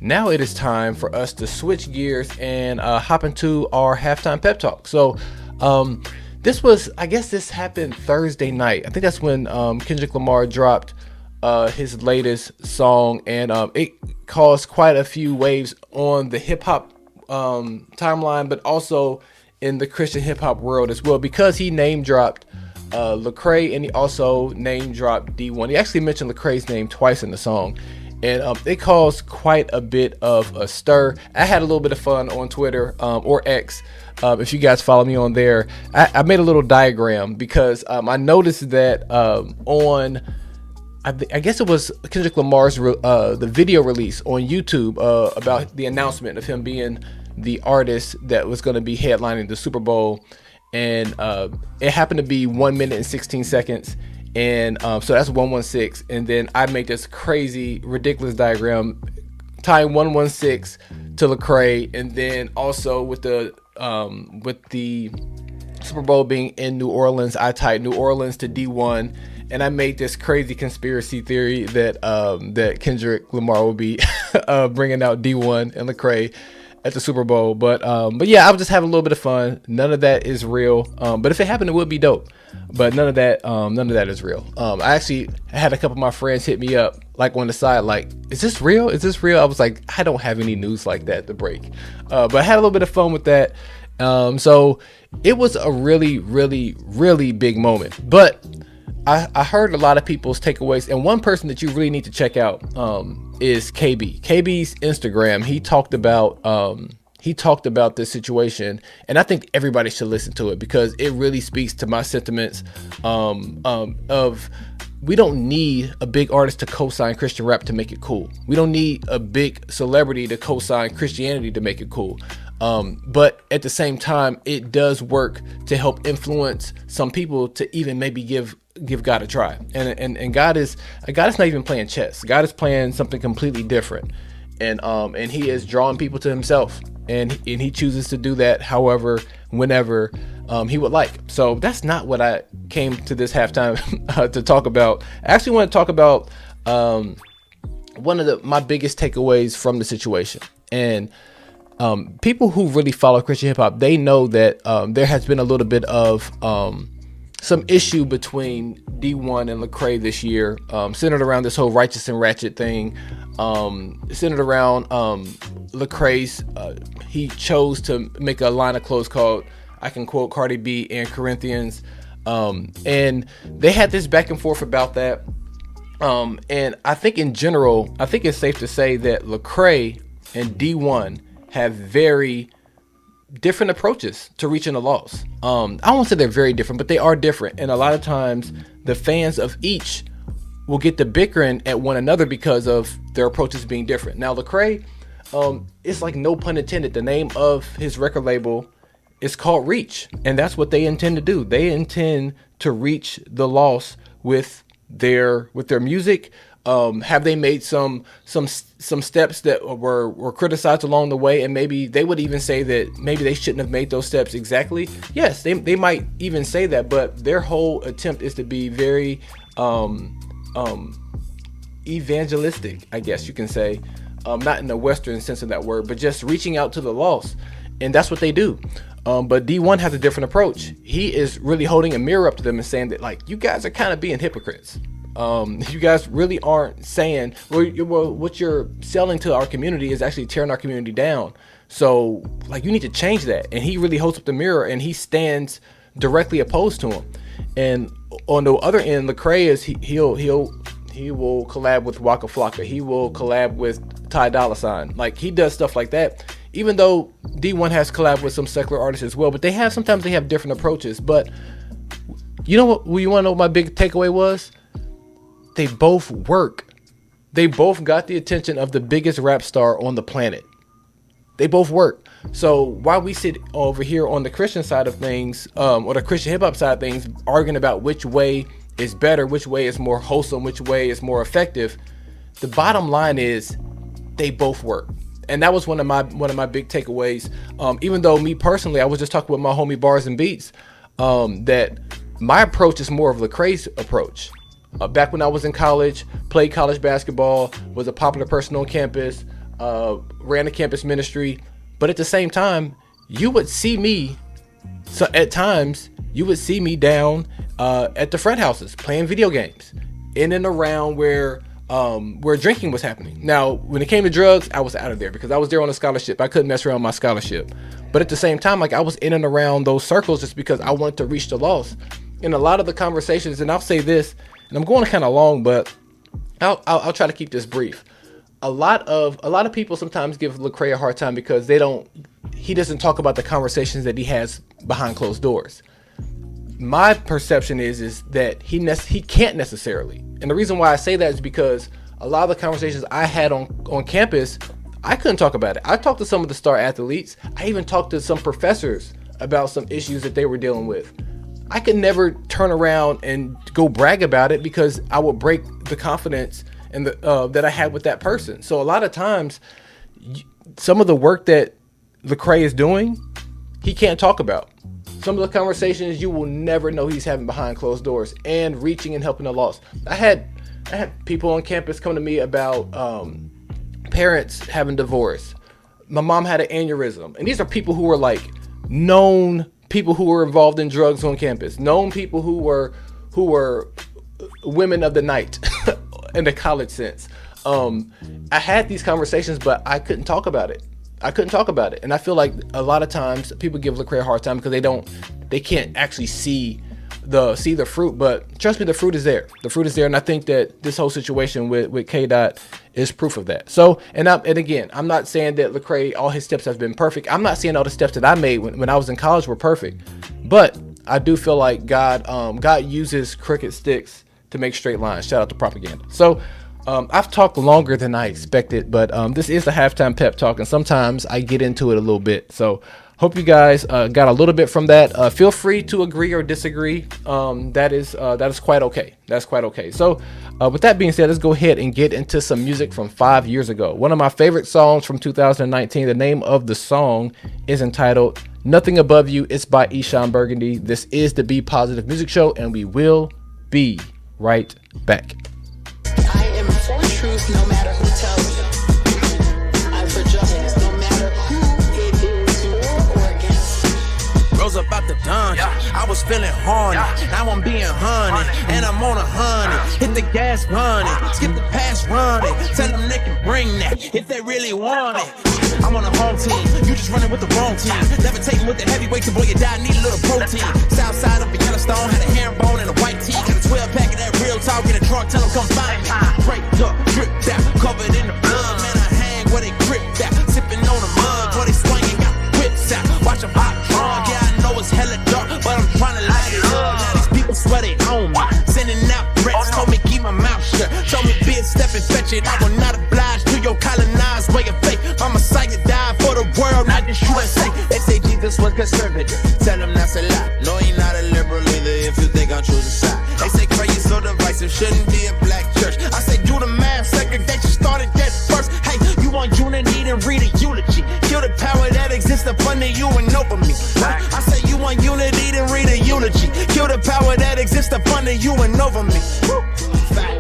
Now it is time for us to switch gears and hop into our halftime pep talk. So, I guess this happened Thursday night. I think that's when Kendrick Lamar dropped his latest song, and it caused quite a few waves on the hip hop timeline, but also in the Christian hip hop world as well, because he name dropped Lecrae, and he also name dropped Dee-1. He actually mentioned Lecrae's name twice in the song. And it caused quite a bit of a stir. I had a little bit of fun on Twitter or X. If you guys follow me on there, I made a little diagram because I noticed that I guess it was Kendrick Lamar's the video release on YouTube about the announcement of him being the artist that was going to be headlining the Super Bowl. And it happened to be 1 minute and 16 seconds. And so that's 116, and then I make this crazy ridiculous diagram tying 116 to Lecrae, and then also with the Super Bowl being in New Orleans, I tied New Orleans to Dee-1, and I made this crazy conspiracy theory that Kendrick Lamar will be bringing out Dee-1 and Lecrae at the Super Bowl. But yeah, I was just having a little bit of fun. None of that is real. But if it happened, it would be dope. But none of that is real. I actually had a couple of my friends hit me up like on the side, like, is this real? Is this real? I was like, I don't have any news like that to break. But I had a little bit of fun with that. So it was a really, really, really big moment. But I heard a lot of people's takeaways, and one person that you really need to check out is KB. KB's Instagram. He talked about this situation, and I think everybody should listen to it because it really speaks to my sentiments of we don't need a big artist to co-sign Christian rap to make it cool. We don't need a big celebrity to co-sign Christianity to make it cool. But at the same time, it does work to help influence some people to even maybe give God a try. And God is not even playing chess. God is playing something completely different. And he is drawing people to himself. And he chooses to do that however, whenever he would like. So that's not what I came to this halftime to talk about. I actually want to talk about one of my biggest takeaways from the situation. And people who really follow Christian hip hop, they know that there has been a little bit of some issue between Dee-1 and Lecrae this year, centered around this whole righteous and ratchet thing, centered around Lecrae's. He chose to make a line of clothes called, I can quote Cardi B and Corinthians, and they had this back and forth about that. And I think in general, I think it's safe to say that Lecrae and Dee-1 have very different approaches to reaching the lost. I won't say they're very different, but they are different. And a lot of times the fans of each will get to bickering at one another because of their approaches being different. Now, Lecrae, it's like, no pun intended, the name of his record label is called Reach. And that's what they intend to do. They intend to reach the lost with their music. Have they made some steps that were criticized along the way, and maybe they would even say that maybe they shouldn't have made those steps exactly? Yes, they might even say that, but their whole attempt is to be very evangelistic, I guess you can say, not in the Western sense of that word, but just reaching out to the lost, and that's what they do. But Dee-1 has a different approach. He is really holding a mirror up to them and saying that, like, you guys are kind of being hypocrites. You guys really aren't saying, well, what you're selling to our community is actually tearing our community down. So, like, you need to change that. And he really holds up the mirror, and he stands directly opposed to him. And on the other end, Lecrae is he will collab with Waka Flocka. He will collab with Ty Dolla $ign. Like, he does stuff like that. Even though Dee-1 has collabed with some secular artists as well, but sometimes they have different approaches. But you know what? You want to know what my big takeaway was? They both work. They both got the attention of the biggest rap star on the planet. They both work. So while we sit over here on the Christian side of things, or the Christian hip hop side of things, arguing about which way is better, which way is more wholesome, which way is more effective, the bottom line is they both work. And that was one of my big takeaways. Even though me personally, I was just talking with my homie Bars and Beats, that my approach is more of Lecrae's approach. Back when I was in college, played college basketball, was a popular person on campus, ran a campus ministry, but at the same time, you would see me. So at times, you would see me down at the frat houses playing video games, in and around where drinking was happening. Now, when it came to drugs, I was out of there because I was there on a scholarship. I couldn't mess around with my scholarship. But at the same time, like, I was in and around those circles just because I wanted to reach the lost. In a lot of the conversations, and I'll say this, and I'm going kind of long, but I'll try to keep this brief. A lot of people sometimes give Lecrae a hard time because he doesn't talk about the conversations that he has behind closed doors. My perception is that he can't necessarily. And the reason why I say that is because a lot of the conversations I had on campus, I couldn't talk about it. I talked to some of the star athletes. I even talked to some professors about some issues that they were dealing with. I could never turn around and go brag about it because I would break the confidence and that I had with that person. So a lot of times, some of the work that Lecrae is doing, he can't talk about. Some of the conversations you will never know he's having behind closed doors and reaching and helping the lost. I had people on campus come to me about parents having divorce. My mom had an aneurysm, and these are people who were like known people who were involved in drugs on campus, known people who were women of the night in the college sense. I had these conversations, but I couldn't talk about it. And I feel like a lot of times people give Lecrae a hard time because they can't actually see the fruit. But trust me, the fruit is there. And I think that this whole situation with K-Dot is proof of that. So, and again, I'm not saying that Lecrae, all his steps have been perfect. I'm not saying all the steps that I made when I was in college were perfect. But I do feel like God uses crooked sticks to make straight lines. Shout out to propaganda. So, I've talked longer than I expected, but this is the halftime pep talk, and sometimes I get into it a little bit. So hope you guys got a little bit from that. Feel free to agree or disagree. That is quite okay. That's quite okay. So with that being said, let's go ahead and get into some music from 5 years ago. One of my favorite songs from 2019. The name of the song is entitled "Nothing Above You." It's by Eshawn Burgundy. This is the Be Positive Music Show, and we will be right back. I am for truth, no matter who tells me. I'm for justice, no matter who it is, for or against. Rose up out the dungeon, I was feeling horny. Now I'm being honey, and I'm on 100. Hit the gas running, skip the pass running. Tell them they can bring that if they really want it. I'm on a home team, you just running with the wrong team. Levitating with the heavyweights, and boy, you die, need a little protein. South side up in Yellowstone, had a herringbone and a white tee. Got a 12 pack of that real talk in a trunk, tell them come find me. Draped up, dripped out, covered in the blood. Man, I hang where they gripped out. Sipping on the mud, boy, they swinging, got whips out. Watch them hot drunk, yeah, I know it's hella dark, but I'm trying to light it up. Now these people swear they own me. Sending out threats, told me keep my mouth shut. Told me be a step and fetch it. I will not oblige to your colonized way of faith. I'm a Messiah, died for the world, not just USA. They say Jesus was conservative, tell them that's a lie. No, he not a liberal either if you think I'm choosing side. They say Cray is so divisive, shouldn't be a black church. I say do the math, segregation started that first. Hey, you want unity, then read a eulogy. Kill the power that exists upon you and over me. I say you want unity, then read a eulogy. Kill the power that exists upon you and over me. Fact.